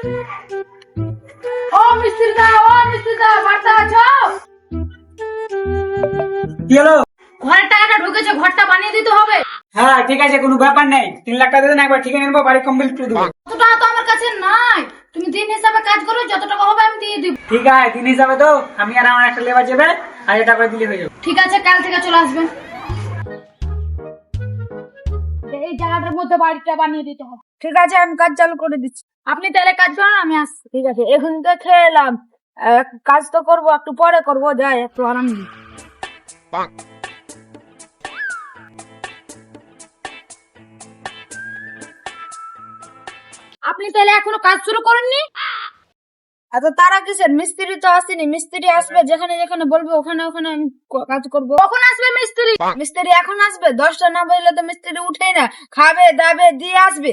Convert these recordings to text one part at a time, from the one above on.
ও মিস্ত্রি দা, বাড়িতে আছো? কি হলো? ঘরের টাকাটা ঢুকেছে, ঘরটা বানিয়ে দিতে হবে। হ্যাঁ ঠিক আছে, কোনো ব্যাপার নেই। 3 লাখ টাকা দেন, একবার ঠিক নেবো, বাড়ি কমপ্লিট করে দেবো। অত টাকা তো আমার কাছে নাই, তুমি দিন হিসাবে কাজ করো, যত টাকা হবে আমি দিয়ে দিব। ঠিক আছে, দিন হিসাবে তো আমি আর আমার একটা লেবার যাবে, 1000 টাকা করে দিলে হয়ে যাবে। ঠিক আছে, কাল থেকে চলে আসবেন। এই জায়গাটার মধ্যে বাড়িটা বানিয়ে দিতে হবে। ঠিক আছে, আমি কাজ চালু করে দিচ্ছি। আপনি তাহলে কাজ করেন, আমি আসছি। ঠিক আছে, এখন তো খেয়ে এলাম, কাজ তো করবো, একটু পরে করবো, যাই একটু আরাম দিই। আপনি তাহলে এখনো কাজ শুরু করেননি? এত তারা কিসের? মিস্ত্রি তো আসেনি, মিস্ত্রি আসবে, যেখানে যেখানে বলবে ওখানে ওখানে আমি কাজ করবো। কখন আসবে মিস্ত্রি? মিস্ত্রি এখন আসবে, 10টা না বললে তো মিস্ত্রি উঠেই না, খাবে দাবে দিয়ে আসবে।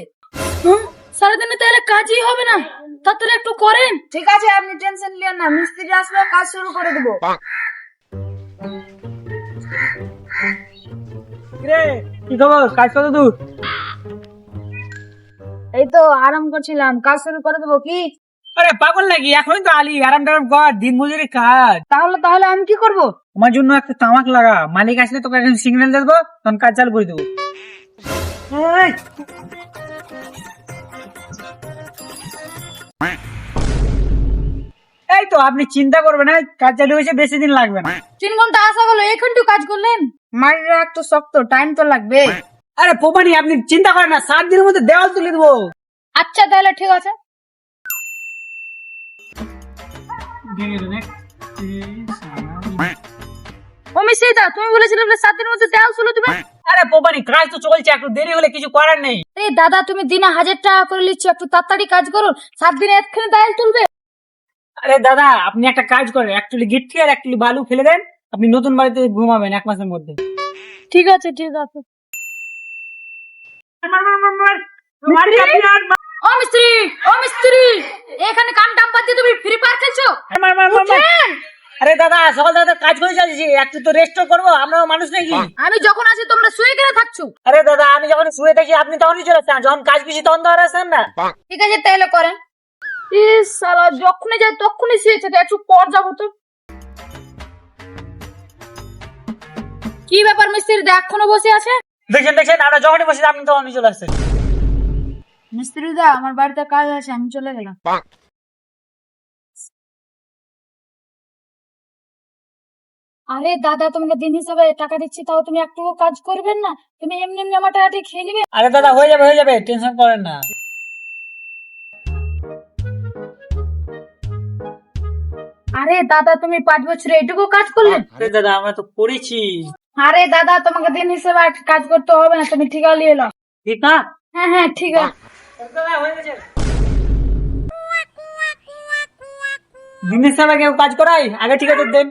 সারাদিনে তাহলে কাজই হবে না, তাড়াতাড়ি একটু করেন। ঠিক আছে, আপনি টেনশন নিয়েন না, মিস্ত্রি আসবে, কাজ শুরু করে দেবো। রে কি খবর, কাজ কত দূর? এই তো আরাম করছিলাম, কাজ শুরু করে দেবো কি? আরে পাগল নাকি, এখনই তো আলি, আরাম টারাম কর, দিন মজুরি কাজ। তাহলে আমি কি করবো? তোমার জন্য একটা তামাক লাগা, মালিক আসলে তোকে এখন সিগন্যাল দেবো, তখন কাজ চালু করে দেবো। এই, এই তো আপনি চিন্তা করবেন না, কাজ চালু হয়েছে, বেশি দিন লাগবে না। 3 ঘন্টা আসা গেল, এখানটু কাজ করলেন? মাটিটা একটু শক্ত, টাইম তো লাগবে। আরে পোপানি, আপনি চিন্তা করেন না, 7 দিনের মধ্যে দেওয়াল তুলে দেবো। আচ্ছা তাহলে ঠিক আছে। ও মিস্ত্রি দা, তুমি বলেছিলে 7 দিনের মধ্যে দেওয়াল তুলে দিবে। আরে পোপানি, কাজ তো চলছে, একটু দেরি হলে কিছু করার নেই। এই দাদা, তুমি দিনে 1000 টাকা করে নিচ্ছ, একটু তাড়াতাড়ি কাজ করুন, 7 দিনে এক্ষুনি দেওয়াল তুলবে। আরে দাদা, আপনি একটা কাজ করেন, একচুয়ালি গিট্টি আর একচুয়ালি বালু ফেলে দেন, আপনি নতুন বাড়িতে ঘুমাবেন 1 মাসের মধ্যে। ঠিক আছে ঠিক আছে। ও মিস্ত্রি, এখানে কাম টাম বাদ দিয়ে তুমি ফ্রি ফায়ার খেলছো? উঠেন। আরে দাদা, সকাল দাদা কাজ করে যাচ্ছি, একটু তো রেস্ট করবো, আমরাও মানুষ নাকি। আমি যখন আসি তোমরা শুয়ে গেলে থাকছো। আরে দাদা, আমি যখন শুয়ে থাকি আপনি তখনই চলে আসেন, যখন কাজ বেশি তখন তো আর আসেন না। ঠিক আছে তাহলে করেন। ইস শালা, যখনই যাই তখনই শুয়ে থাকে, একটু পর যাবো তো। কি ব্যাপার মিস্ত্রি দা, এখনো বসে আছে? দেখছেন, আমরা যখনই বসে আপনি তখনই চলে আসেন। মিস্ত্রি দা, আমার বাড়িতে কাজ আছে, আমি চলে গেলাম। আরে দাদা, তোমাকে দিন হিসাবে টাকা দিচ্ছি, তাও তুমি একটু কাজ করবেন না? তুমি এমনি এমনি আমার টাকা দিয়ে খেয়ে নিবে? আরে দাদা, হয়ে যাবে, টেনশন করেন না। আরে দাদা, তুমি 5 বছরে এটুকু কাজ করলেন? আরে দাদা, আমরা তো করেছি। আরে দাদা, তোমাকে দিন হিসেবে আর কাজ করতে হবে না, তুমি ঠিকা নিয়ে এলো। ঠিক না? হ্যাঁ ঠিক আছে। দাদা, হয়ে গেছে। দিনের সময় কেউ কাজ করাই, আগে ঠিক আছে দেন।